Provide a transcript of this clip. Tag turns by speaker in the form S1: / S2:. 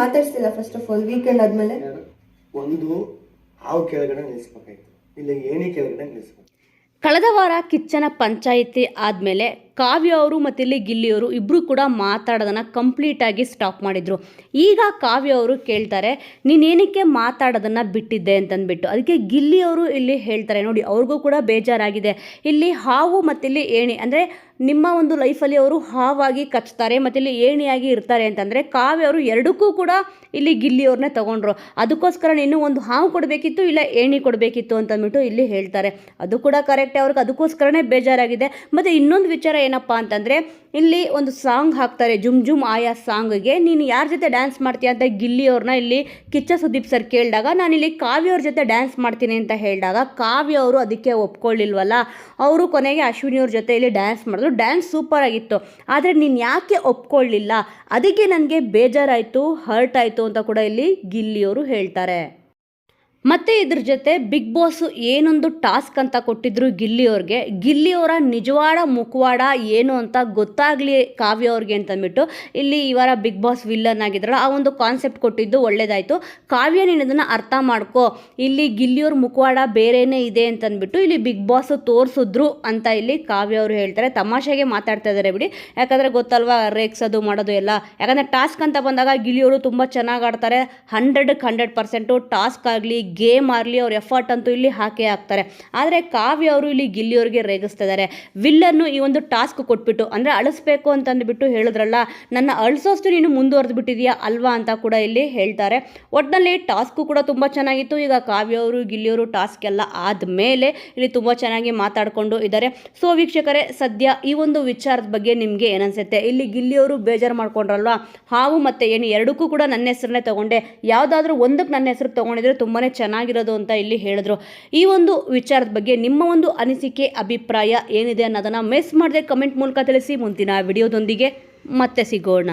S1: ಮಾತಾಡ್ಸಿಲ್ಲ first of all weekend ಆದ್ಮೇಲೆ
S2: ಒಂದು ಹಾವು ಕೆಳಗಡೆ ನಿಲ್ಲಿಸ್ಬೇಕಾಯ್ತು, ಇಲ್ಲ ಏಣಿ ಕೆಳಗಡೆ ನಿಲ್ಲಿಸ್ಬೇಕು.
S3: ಕಳೆದ ವಾರ ಕಿಚ್ಚನ ಪಂಚಾಯಿತಿ ಆದಮೇಲೆ ಕಾವ್ಯ ಅವರು ಮತ್ತು ಇಲ್ಲಿ ಗಿಲ್ಲಿಯವರು ಇಬ್ಬರು ಕೂಡ ಮಾತಾಡೋದನ್ನು ಕಂಪ್ಲೀಟಾಗಿ ಸ್ಟಾಪ್ ಮಾಡಿದರು. ಈಗ ಕಾವ್ಯ ಅವರು ಕೇಳ್ತಾರೆ ನೀನೇನಕ್ಕೆ ಮಾತಾಡೋದನ್ನು ಬಿಟ್ಟಿದ್ದೆ ಅಂತಂದ್ಬಿಟ್ಟು. ಅದಕ್ಕೆ ಗಿಲ್ಲಿಯವರು ಇಲ್ಲಿ ಹೇಳ್ತಾರೆ ನೋಡಿ ಅವ್ರಿಗೂ ಕೂಡ ಬೇಜಾರಾಗಿದೆ. ಇಲ್ಲಿ ಹಾವು ಮತ್ತು ಇಲ್ಲಿ ಏಣಿ ಅಂದರೆ ನಿಮ್ಮ ಒಂದು ಲೈಫಲ್ಲಿ ಅವರು ಹಾವಾಗಿ ಕಚ್ತಾರೆ ಮತ್ತು ಇಲ್ಲಿ ಏಣಿಯಾಗಿ ಇರ್ತಾರೆ ಅಂತಂದರೆ ಕಾವ್ಯ ಅವರು ಎರಡಕ್ಕೂ ಕೂಡ ಇಲ್ಲಿ ಗಿಲ್ಲಿಯವ್ರನ್ನೇ ತೊಗೊಂಡ್ರು. ಅದಕ್ಕೋಸ್ಕರ ನೀನು ಒಂದು ಹಾವು ಕೊಡಬೇಕಿತ್ತು ಇಲ್ಲ ಏಣಿ ಕೊಡಬೇಕಿತ್ತು ಅಂತಂದ್ಬಿಟ್ಟು ಇಲ್ಲಿ ಹೇಳ್ತಾರೆ. ಅದು ಕೂಡ ಕರೆಕ್ಟ್, ಅವ್ರಿಗೆ ಅದಕ್ಕೋಸ್ಕರನೇ ಬೇಜಾರಾಗಿದೆ. ಮತ್ತು ಇನ್ನೊಂದು ವಿಚಾರ ಏನಪ್ಪ ಅಂತಂದರೆ ಇಲ್ಲಿ ಒಂದು ಸಾಂಗ್ ಹಾಕ್ತಾರೆ ಜುಮ್ ಜುಮ್ ಆಯಾ ಸಾಂಗ್ಗೆ ನೀನು ಯಾರ ಜೊತೆ ಡ್ಯಾನ್ಸ್ ಮಾಡ್ತೀಯ ಅಂತ ಗಿಲ್ಲಿಯವ್ರನ್ನ ಇಲ್ಲಿ ಕಿಚ್ಚ ಸುದೀಪ್ ಸರ್ ಕೇಳಿದಾಗ ನಾನಿಲ್ಲಿ ಕಾವ್ಯ ಅವ್ರ ಜೊತೆ ಡ್ಯಾನ್ಸ್ ಮಾಡ್ತೀನಿ ಅಂತ ಹೇಳಿದಾಗ ಕಾವ್ಯ ಅವರು ಅದಕ್ಕೆ ಒಪ್ಕೊಳ್ಳಿಲ್ವಲ್ಲ. ಅವರು ಕೊನೆಗೆ ಅಶ್ವಿನಿಯವ್ರ ಜೊತೆ ಇಲ್ಲಿ ಡ್ಯಾನ್ಸ್ ಮಾಡಿದ್ರು. ಡ್ಯಾನ್ಸ್ ಸೂಪರ್ ಆಗಿತ್ತು, ಆದರೆ ನೀನು ಯಾಕೆ ಒಪ್ಕೊಳ್ಳಿಲ್ಲ ಅದಕ್ಕೆ ನನಗೆ ಬೇಜಾರಾಯಿತು, ಹರ್ಟ್ ಆಯಿತು ಅಂತ ಕೂಡ ಇಲ್ಲಿ ಗಿಲ್ಲಿಯವರು ಹೇಳ್ತಾರೆ. ಮತ್ತು ಇದ್ರ ಜೊತೆ ಬಿಗ್ ಬಾಸ್ ಏನೊಂದು ಟಾಸ್ಕ್ ಅಂತ ಕೊಟ್ಟಿದ್ರು ಗಿಲ್ಲಿಯವ್ರಿಗೆ, ಗಿಲ್ಲಿಯವರ ನಿಜವಾದ ಮುಖವಾಡ ಏನು ಅಂತ ಗೊತ್ತಾಗಲಿ ಕಾವ್ಯ ಅವ್ರಿಗೆ ಅಂತಂದ್ಬಿಟ್ಟು ಇಲ್ಲಿ ಇವರ ಬಿಗ್ ಬಾಸ್ ವಿಲ್ಲನ್ ಆಗಿದ್ರಲ್ಲ ಆ ಒಂದು ಕಾನ್ಸೆಪ್ಟ್ ಕೊಟ್ಟಿದ್ದು ಒಳ್ಳೇದಾಯಿತು. ಕಾವ್ಯ ನೀನು ಇದನ್ನು ಅರ್ಥ ಮಾಡ್ಕೋ, ಇಲ್ಲಿ ಗಿಲ್ಲಿಯವ್ರ ಮುಖವಾಡ ಬೇರೆಯೇ ಇದೆ ಅಂತಂದ್ಬಿಟ್ಟು ಇಲ್ಲಿ ಬಿಗ್ ಬಾಸ್ ತೋರಿಸಿದ್ರು ಅಂತ ಇಲ್ಲಿ ಕಾವ್ಯ ಅವರು ಹೇಳ್ತಾರೆ. ತಮಾಷೆಗೆ ಮಾತಾಡ್ತಾ ಇದ್ದಾರೆ ಬಿಡಿ, ಯಾಕಂದರೆ ಗೊತ್ತಲ್ವಾ ರೇಕ್ಸೋದು ಮಾಡೋದು ಎಲ್ಲ. ಯಾಕಂದರೆ ಟಾಸ್ಕ್ ಅಂತ ಬಂದಾಗ ಗಿಲ್ಲಿಯವರು ತುಂಬ ಚೆನ್ನಾಗಿ ಆಡ್ತಾರೆ. 100% ಟಾಸ್ಕ್ ಆಗಲಿ ಗೇಮ್ ಆಗಲಿ ಅವ್ರ ಎಫರ್ಟ್ ಅಂತೂ ಇಲ್ಲಿ ಹಾಕೇ ಹಾಕ್ತಾರೆ. ಆದರೆ ಕಾವ್ಯ ಅವರು ಇಲ್ಲಿ ಗಿಲ್ಲಿಯವ್ರಿಗೆ ರೇಗಿಸ್ತಾ ಇದ್ದಾರೆ. ವಿಲ್ಲನ್ನು ಈ ಒಂದು ಟಾಸ್ಕ್ ಕೊಟ್ಬಿಟ್ಟು ಅಂದರೆ ಅಳಿಸ್ಬೇಕು ಅಂತಂದ್ಬಿಟ್ಟು ಹೇಳಿದ್ರಲ್ಲ, ನನ್ನ ಅಳಿಸೋಷ್ಟು ನೀನು ಮುಂದುವರೆದು ಬಿಟ್ಟಿದೆಯಾ ಅಲ್ವಾ ಅಂತ ಕೂಡ ಇಲ್ಲಿ ಹೇಳ್ತಾರೆ. ಒಟ್ಟಿನಲ್ಲಿ ಟಾಸ್ಕು ಕೂಡ ತುಂಬ ಚೆನ್ನಾಗಿತ್ತು. ಈಗ ಕಾವ್ಯ ಅವರು ಗಿಲ್ಲಿಯವರು ಟಾಸ್ಕ್ ಎಲ್ಲ ಆದಮೇಲೆ ಇಲ್ಲಿ ತುಂಬ ಚೆನ್ನಾಗಿ ಮಾತಾಡಿಕೊಂಡು ಇದ್ದಾರೆ. ಸೊ ವೀಕ್ಷಕರೇ, ಸದ್ಯ ಈ ಒಂದು ವಿಚಾರದ ಬಗ್ಗೆ ನಿಮಗೆ ಏನನ್ಸುತ್ತೆ? ಇಲ್ಲಿ ಗಿಲ್ಲಿಯವರು ಬೇಜಾರು ಮಾಡ್ಕೊಂಡ್ರಲ್ವಾ, ಹಾವು ಮತ್ತು ಏಣಿ ಎರಡಕ್ಕೂ ಕೂಡ ನನ್ನ ಹೆಸರನ್ನೇ ತೊಗೊಂಡೆ, ಯಾವುದಾದ್ರೂ ಒಂದಕ್ಕೆ ನನ್ನ ಹೆಸರು ತೊಗೊಂಡಿದ್ರೆ ತುಂಬಾ ಚೆನ್ನಾಗಿರೋದು ಅಂತ ಇಲ್ಲಿ ಹೇಳಿದ್ರು. ಈ ಒಂದು ವಿಚಾರದ ಬಗ್ಗೆ ನಿಮ್ಮ ಒಂದು ಅನಿಸಿಕೆ ಅಭಿಪ್ರಾಯ ಏನಿದೆ ಅನ್ನೋದನ್ನು ಮಿಸ್ ಮಾಡದೆ ಕಮೆಂಟ್ ಮೂಲಕ ತಿಳಿಸಿ. ಮುಂದಿನ ವಿಡಿಯೋದೊಂದಿಗೆ ಮತ್ತೆ ಸಿಗೋಣ.